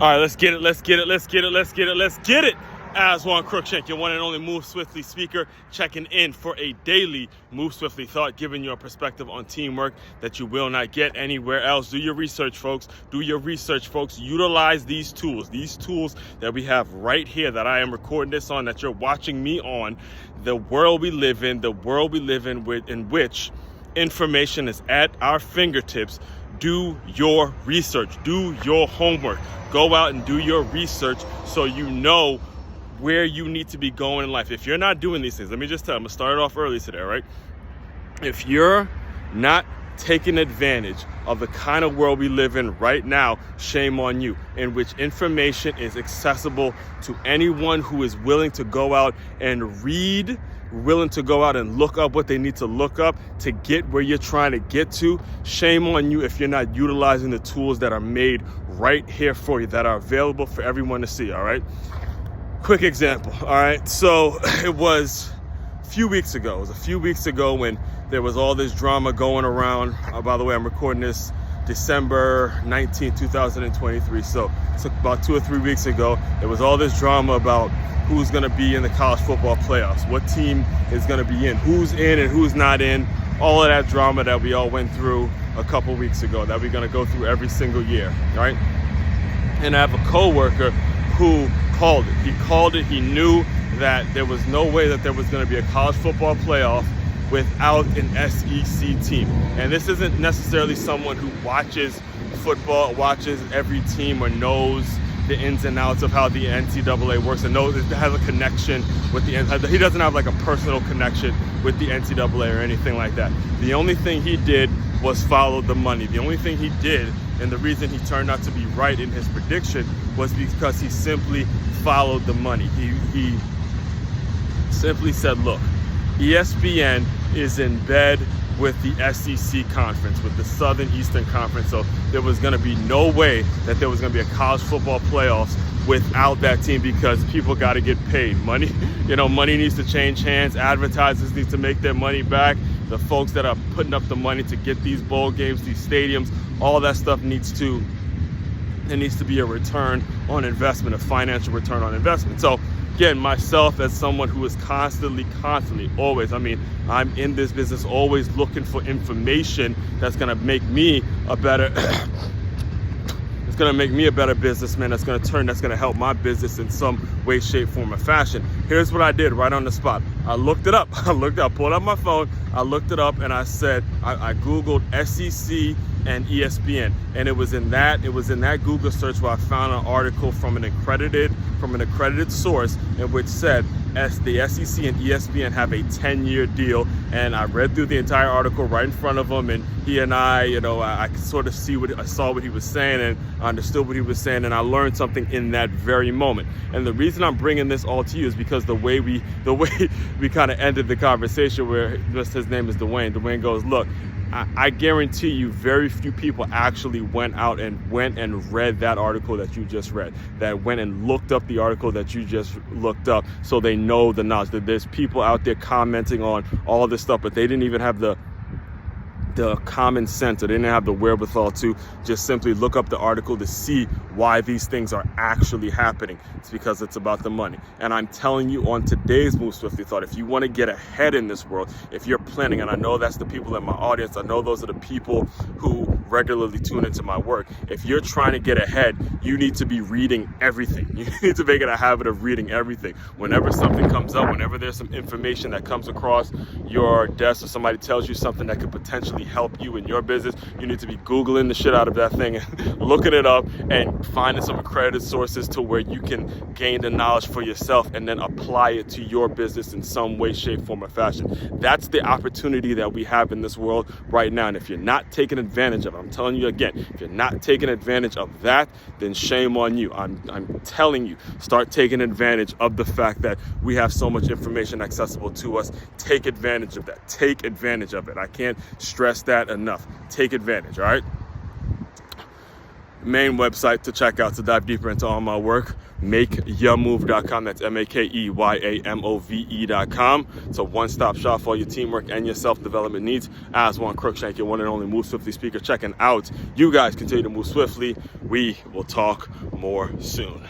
All right, let's get it. Aswand Cruickshank, your one and only Move Swiftly speaker, checking in for a daily Move Swiftly thought, giving you a perspective on teamwork that you will not get anywhere else. Do your research, folks. Utilize these tools that we have right here that I am recording this on, that you're watching me on. The world we live in, in which information is at our fingertips. Do your research, do your homework. Go out and do your research so you know where you need to be going in life. If you're not doing these things, let me just tell you, I'm gonna start it off early today, right? If you're not taking advantage of the kind of world we live in right now, shame on you, in which information is accessible to anyone who is willing to go out and read, willing to go out and look up what they need to look up to get where you're trying to get to. Shame on you if you're not utilizing the tools that are made right here for you, that are available for everyone to see, all right? Quick example, all right? So it was a few weeks ago when there was all this drama going around. By the way, I'm recording this December 19, 2023. So it's about 2 or 3 weeks ago. There was all this drama about who's going to be in the college football playoffs, what team is going to be in and who's not in, all of that drama that we all went through a couple weeks ago, that we're going to go through every single year, right? And I have a coworker who called it. He called it. He knew that there was no way that there was going to be a college football playoff without an SEC team. And this isn't necessarily someone who watches football, watches every team, or knows the ins and outs of how the NCAA works and knows it has a connection with the NCAA. He doesn't have like a personal connection with the NCAA or anything like that. The only thing he did was follow the money. The only thing he did, and the reason he turned out to be right in his prediction, was because he simply followed the money. He simply said, look, ESPN is in bed with the SEC conference, with the Southern Eastern Conference. So there was going to be no way that there was going to be a college football playoffs without that team, because people got to get paid. Money needs to change hands. Advertisers need to make their money back. The folks that are putting up the money to get these bowl games, these stadiums, all that stuff needs to be a return on investment, a financial return on investment. So again, myself as someone who is constantly, always, I'm in this business always looking for information that's going to make me a better it's going to make me a better businessman, that's going to help my business in some way, shape, form, or fashion. Here's what I did right on the spot. I looked it up. I pulled up my phone, I looked it up, and I said, I Googled SEC and ESPN, and it was in that Google search where I found an article from an accredited source in which said the SEC and ESPN have a 10-year deal. And I read through the entire article right in front of him, and he and I could sort of saw what he was saying, and I understood what he was saying, and I learned something in that very moment. And the reason I'm bringing this all to you is because the way we kind of ended the conversation, where his name is Dwayne. Dwayne goes, look, I guarantee you very few people actually went and read that article that you just read, that went and looked up the article that you just looked up, so they know the knowledge. That there's people out there commenting on all this stuff, but they didn't even have the common sense, or they didn't have the wherewithal to just simply look up the article to see why these things are actually happening. It's because it's about the money. And I'm telling you, on today's Move Swiftly Thought, if you want to get ahead in this world, if you're planning, and I know that's the people in my audience, I know those are the people who regularly tune into my work. If you're trying to get ahead, you need to be reading everything. You need to make it a habit of reading everything. Whenever something comes up, whenever there's some information that comes across your desk, or somebody tells you something that could potentially help you in your business, you need to be Googling the shit out of that thing and looking it up and finding some accredited sources to where you can gain the knowledge for yourself and then apply it to your business in some way, shape, form, or fashion. That's the opportunity that we have in this world right now. And if you're not taking advantage of it, I'm telling you again, if you're not taking advantage of that, then shame on you. I'm telling you, start taking advantage of the fact that we have so much information accessible to us. Take advantage of that. Take advantage of it. I can't stress that enough. Take advantage, all right? main website to check out to dive deeper into all my work, makeyourmove.com. That's makeyoumove.com. It's a one-stop shop for all your teamwork and your self-development needs. Aswand Cruickshank, your one and only Move Swiftly speaker, checking out. You guys continue to move swiftly. We will talk more soon.